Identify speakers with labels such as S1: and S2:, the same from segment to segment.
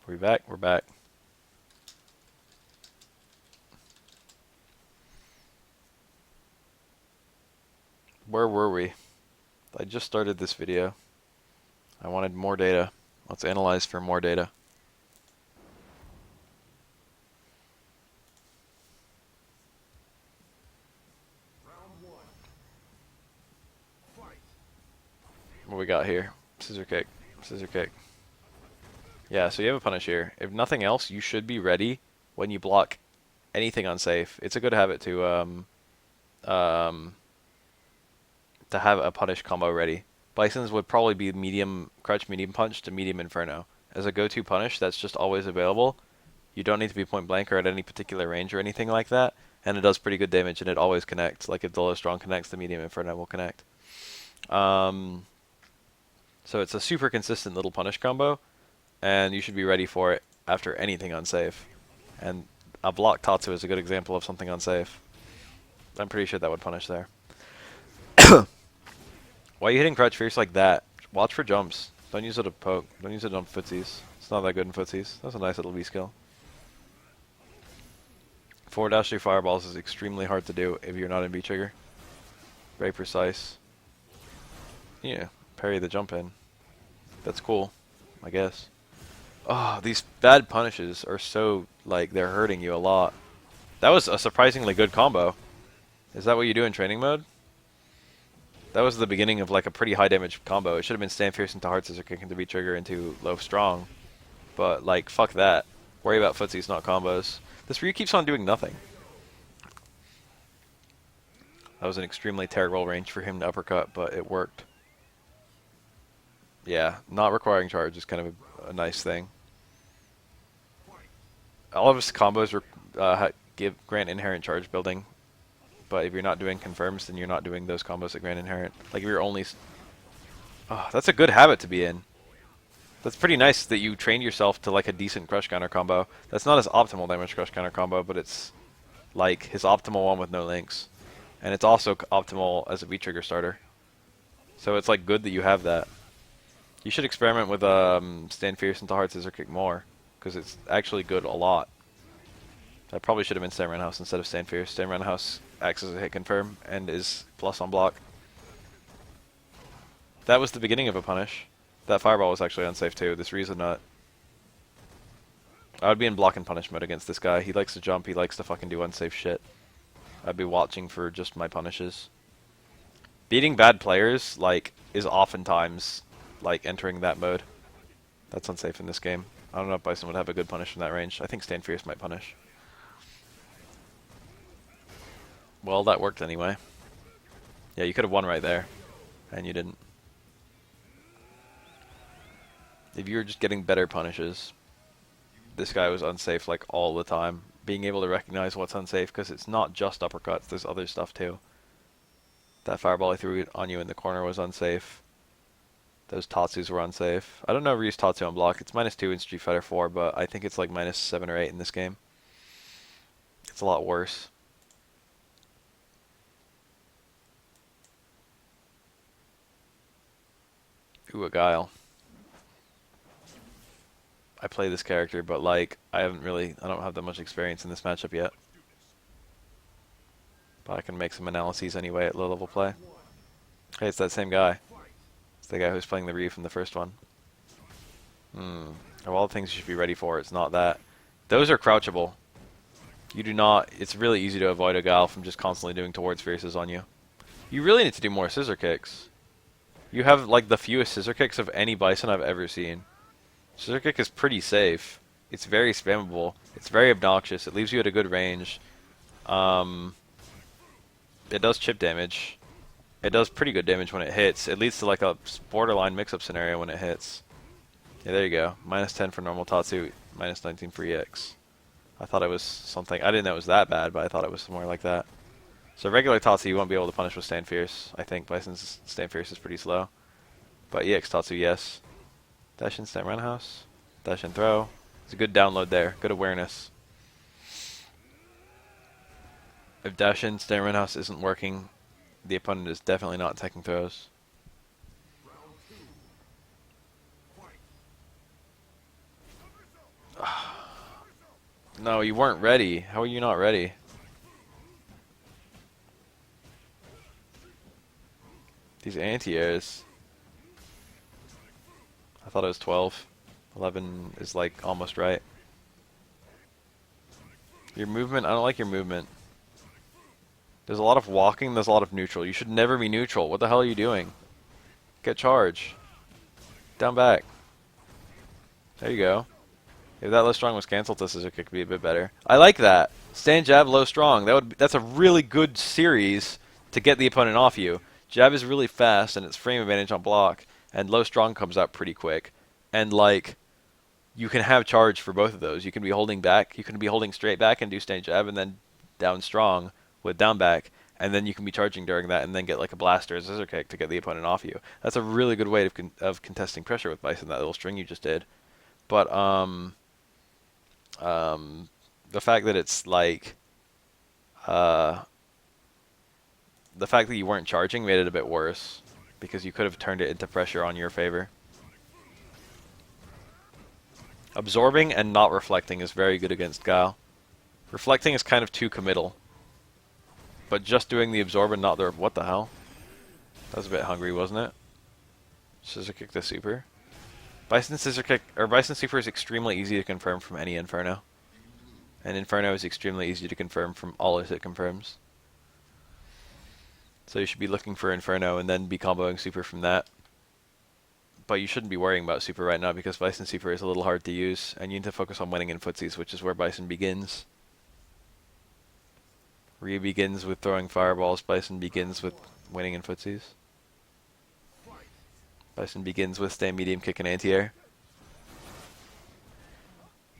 S1: We back? We're back. Where were we? I just started this video. I wanted more data. Let's analyze for more data. What we got here? Scissor kick. Scissor kick. Yeah, so you have a punish here. If nothing else, you should be ready when you block anything unsafe. It's a good habit to have a punish combo ready. Bison's would probably be medium crutch, medium punch to medium inferno. As a go-to punish that's just always available. You don't need to be point blank or at any particular range or anything like that. And it does pretty good damage and it always connects. Like if the low strong connects, the medium inferno will connect. So it's a super consistent little punish combo. And you should be ready for it after anything unsafe. And a block Tatsu is a good example of something unsafe. I'm pretty sure that would punish there. Why are you hitting crouch fierce like that? Watch for jumps. Don't use it to poke. Don't use it on footsies. It's not that good in footsies. That's a nice little V skill. Forward dash through fireballs is extremely hard to do if you're not in V trigger. Very precise. Yeah, parry the jump in. That's cool, I guess. Oh, these bad punishes are so, like, they're hurting you a lot. That was a surprisingly good combo. Is that what you do in training mode? That was the beginning of like a pretty high damage combo. It should have been stand fierce into hard scissor kick into V trigger into low strong. But like fuck that. Worry about footsies, not combos. This Ryu keeps on doing nothing. That was an extremely terrible range for him to uppercut, but it worked. Yeah, not requiring charge is kind of a nice thing. All of his combos grant inherent charge building. But if you're not doing confirms, then you're not doing those combos that grant inherent. Like if you're only... Oh, that's a good habit to be in. That's pretty nice that you trained yourself to like a decent crush counter combo. That's not his optimal damage crush counter combo, but it's like his optimal one with no links. And it's also optimal as a V-trigger starter. So it's like good that you have that. You should experiment with stand fierce into hard scissor kick more, because it's actually good a lot. I probably should have been stand roundhouse instead of stand fierce. Stand roundhouse acts as a hit confirm and is plus on block. That was the beginning of a punish. That fireball was actually unsafe too. This Ryu's a nut. I would be in block and punish mode against this guy. He likes to jump. He likes to fucking do unsafe shit. I'd be watching for just my punishes. Beating bad players like is oftentimes like entering that mode. That's unsafe in this game. I don't know if Bison would have a good punish from that range. I think stand fierce might punish. Well, that worked anyway. Yeah, you could have won right there, and you didn't. If you were just getting better punishes, this guy was unsafe like all the time. Being able to recognize what's unsafe, because it's not just uppercuts, there's other stuff too. That fireball I threw on you in the corner was unsafe. Those Tatsus were unsafe. I don't know Ryu's Tatsu on block. It's -2 in Street Fighter 4, but I think it's like -7 or 8 in this game. It's a lot worse. Ooh, a Guile. I play this character, but like, I don't have that much experience in this matchup yet. But I can make some analyses anyway at low level play. Hey, it's that same guy. It's the guy who's playing the Ryu from the first one. Of all the things you should be ready for, it's not that. Those are crouchable. You do not, it's really easy to avoid a Guile from just constantly doing towards fierces on you. You really need to do more scissor kicks. You have like the fewest scissor kicks of any Bison I've ever seen. Scissor kick is pretty safe. It's very spammable. It's very obnoxious. It leaves you at a good range. It does chip damage. It does pretty good damage when it hits. It leads to like a borderline mix-up scenario when it hits. Yeah, there you go. -10 for normal Tatsu, -19 for EX. I thought it was something. I didn't know it was that bad, but I thought it was somewhere like that. So regular Tatsu you won't be able to punish with stand fierce. I think Bison's stand fierce is pretty slow. But EX Tatsu, yes. Dash in, stand roundhouse. Dash in, throw. It's a good download there. Good awareness. If dash in, stand roundhouse isn't working, the opponent is definitely not taking throws. No, you weren't ready. How are you not ready? These anti-airs. I thought it was 12. 11 is like almost right. Your movement, I don't like your movement. There's a lot of walking, there's a lot of neutral. You should never be neutral. What the hell are you doing? Get charge. Down back. There you go. If that low strong was cancelled, this scissor kick could be a bit better. I like that. Stand jab, low strong. That's a really good series to get the opponent off you. Jab is really fast and it's frame advantage on block, and low strong comes out pretty quick. And like, you can have charge for both of those. You can be holding back, you can be holding straight back and do stand jab, and then down strong with down back, and then you can be charging during that, and then get like a blaster or scissor kick to get the opponent off you. That's a really good way of contesting pressure with Bison. That little string you just did, but the fact that it's like, the fact that you weren't charging made it a bit worse, because you could have turned it into pressure on your favor. Absorbing and not reflecting is very good against Guile. Reflecting is kind of too committal. But just doing the absorb and not the... What the hell? That was a bit hungry, wasn't it? Scissor kick the super. Bison scissor kick, or Bison super is extremely easy to confirm from any Inferno. And Inferno is extremely easy to confirm from all it confirms. So you should be looking for Inferno and then be comboing super from that. But you shouldn't be worrying about super right now because Bison super is a little hard to use, and you need to focus on winning in footsies, which is where Bison begins. Ryu begins with throwing fireballs, Bison begins with winning in footsies. Bison begins with stand medium kick and anti-air.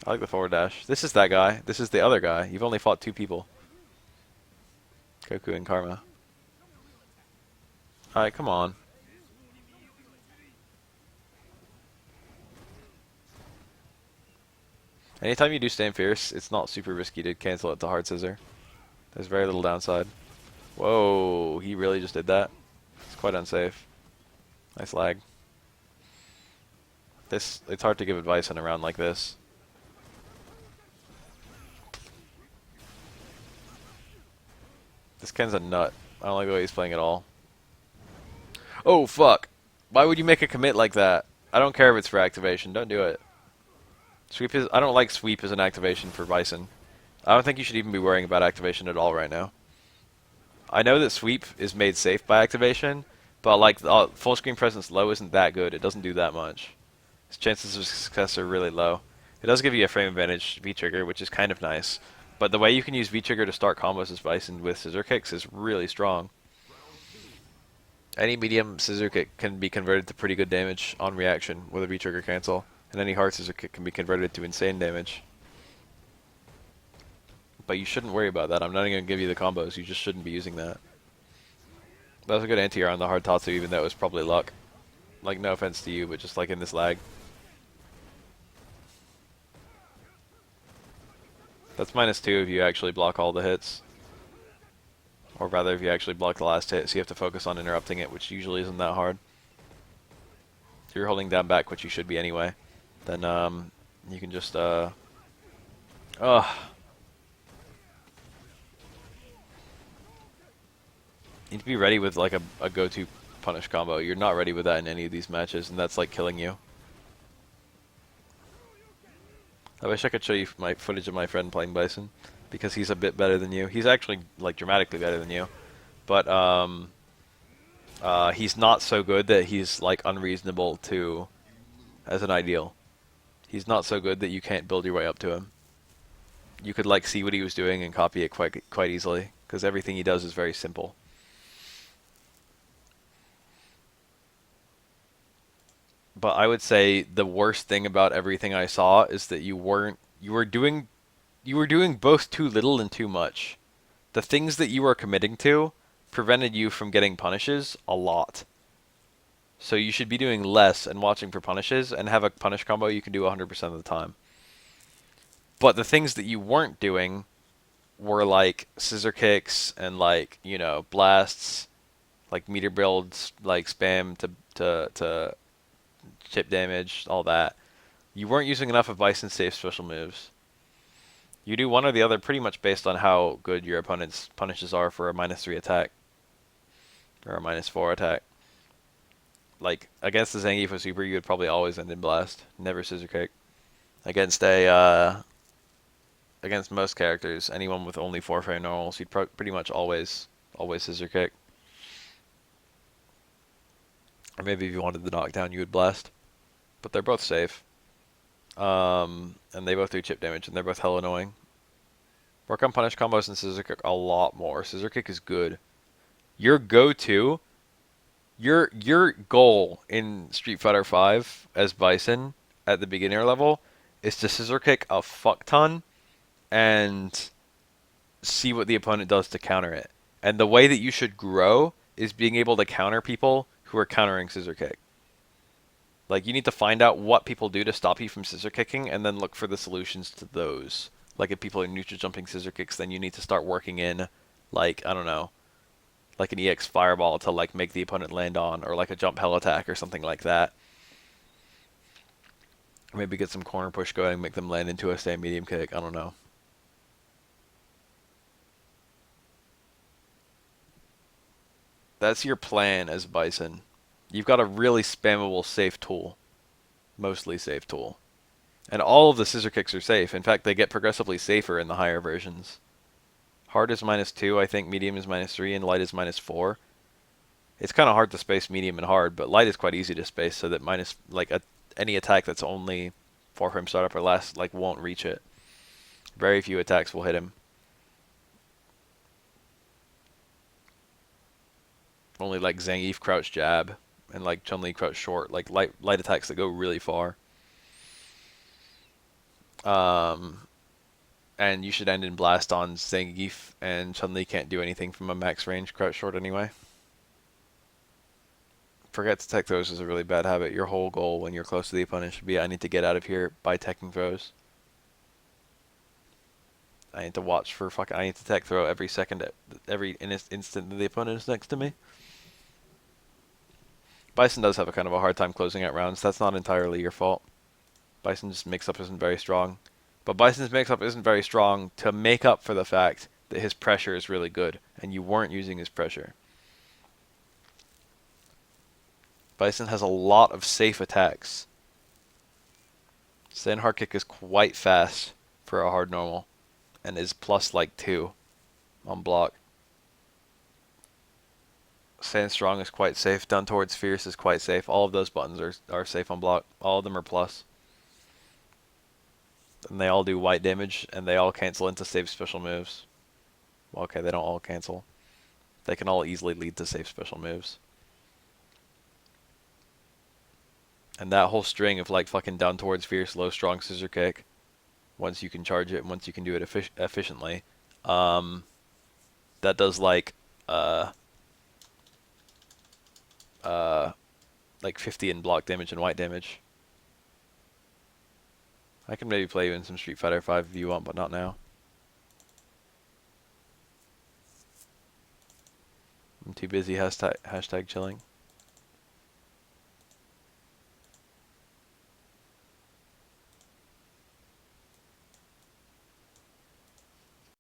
S1: I like the forward dash. This is that guy. This is the other guy. You've only fought 2 people. Goku and Karma. Alright, come on. Anytime you do stand fierce, it's not super risky to cancel it to hard scissor. There's very little downside. Whoa, he really just did that? It's quite unsafe. Nice lag. It's hard to give advice in a round like this. This Ken's a nut. I don't like the way he's playing at all. Oh, fuck. Why would you make a commit like that? I don't care if it's for activation. Don't do it. Sweep is... I don't like sweep as an activation for Bison. I don't think you should even be worrying about activation at all right now. I know that sweep is made safe by activation, but like full screen presence low isn't that good. It doesn't do that much. Its chances of success are really low. It does give you a frame advantage V-trigger, which is kind of nice. But the way you can use V-trigger to start combos as Bison with scissor kicks is really strong. Any medium scissor kick can be converted to pretty good damage on reaction with a V-trigger cancel, and any hard scissor kick can be converted to insane damage. But you shouldn't worry about that. I'm not even going to give you the combos. You just shouldn't be using that. That was a good anti-air on the hard Tatsu, even though it was probably luck. Like, no offense to you, but just like in this lag. That's -2 if you actually block all the hits. Or rather, if you actually block the last hit, so you have to focus on interrupting it, which usually isn't that hard. If you're holding down back, which you should be anyway, then you can just... You need to be ready with like a go-to punish combo. You're not ready with that in any of these matches, and that's like killing you. I wish I could show you my footage of my friend playing Bison, because he's a bit better than you. He's actually like dramatically better than you, but he's not so good that he's like unreasonable to as an ideal. He's not so good that you can't build your way up to him. You could like see what he was doing and copy it quite easily, because everything he does is very simple. But I would say the worst thing about everything I saw is that you were doing both too little and too much. The things that you were committing to prevented you from getting punishes a lot. So you should be doing less and watching for punishes, and have a punish combo you can do 100% of the time. But the things that you weren't doing were like scissor kicks and like, you know, blasts, like meter builds, like spam to chip damage, all that. You weren't using enough of Bison's safe special moves. You do one or the other pretty much based on how good your opponent's punishes are for a -3 attack or a -4 attack. Like against the Zangief Super, you would probably always end in blast, never scissor kick. Against a against most characters, anyone with only 4 frame normals, you'd pretty much always scissor kick. Or maybe if you wanted the knockdown, you would blast. But they're both safe. And they both do chip damage, and they're both hell annoying. Work on punish combos and scissor kick a lot more. Scissor kick is good. Your go-to, your goal in Street Fighter V as Bison at the beginner level is to scissor kick a fuck ton and see what the opponent does to counter it. And the way that you should grow is being able to counter people who are countering scissor kick. Like, you need to find out what people do to stop you from scissor kicking and then look for the solutions to those. Like, if people are neutral jumping scissor kicks, then you need to start working in, like, I don't know, like an EX fireball to, like, make the opponent land on, or like a jump hell attack or something like that. Or maybe get some corner push going, make them land into a stand medium kick, I don't know. That's your plan as Bison. You've got a really spammable safe tool. Mostly safe tool. And all of the scissor kicks are safe. In fact, they get progressively safer in the higher versions. Hard is -2, I think medium is -3, and light is -4. It's kind of hard to space medium and hard, but light is quite easy to space so that any attack that's only 4 frame startup or less won't reach it. Very few attacks will hit him. Only like Zangief crouch jab and like Chun-Li crouch short, like light attacks that go really far. And you should end in blast on Zangief, and Chun-Li can't do anything from a max range crouch short anyway. Forget to tech throws is a really bad habit. Your whole goal when you're close to the opponent should be, I need to get out of here by teching throws. I need to watch for I need to tech throw every second, every instant that the opponent is next to me. Bison does have a kind of a hard time closing out rounds. That's not entirely your fault. Bison's mix-up isn't very strong. But Bison's mix-up isn't very strong to make up for the fact that his pressure is really good, and you weren't using his pressure. Bison has a lot of safe attacks. Sand hard kick is quite fast for a hard normal, and is plus like 2 on block. Sand strong is quite safe. Down towards fierce is quite safe. All of those buttons are safe on block. All of them are plus. And they all do white damage, and they all cancel into safe special moves. Well, okay, they don't all cancel. They can all easily lead to safe special moves. And that whole string of like fucking down towards fierce, low strong scissor kick, once you can charge it and once you can do it efficiently, that does like 50 in block damage and white damage. I can maybe play you in some Street Fighter V if you want, but not now. I'm too busy hashtag chilling.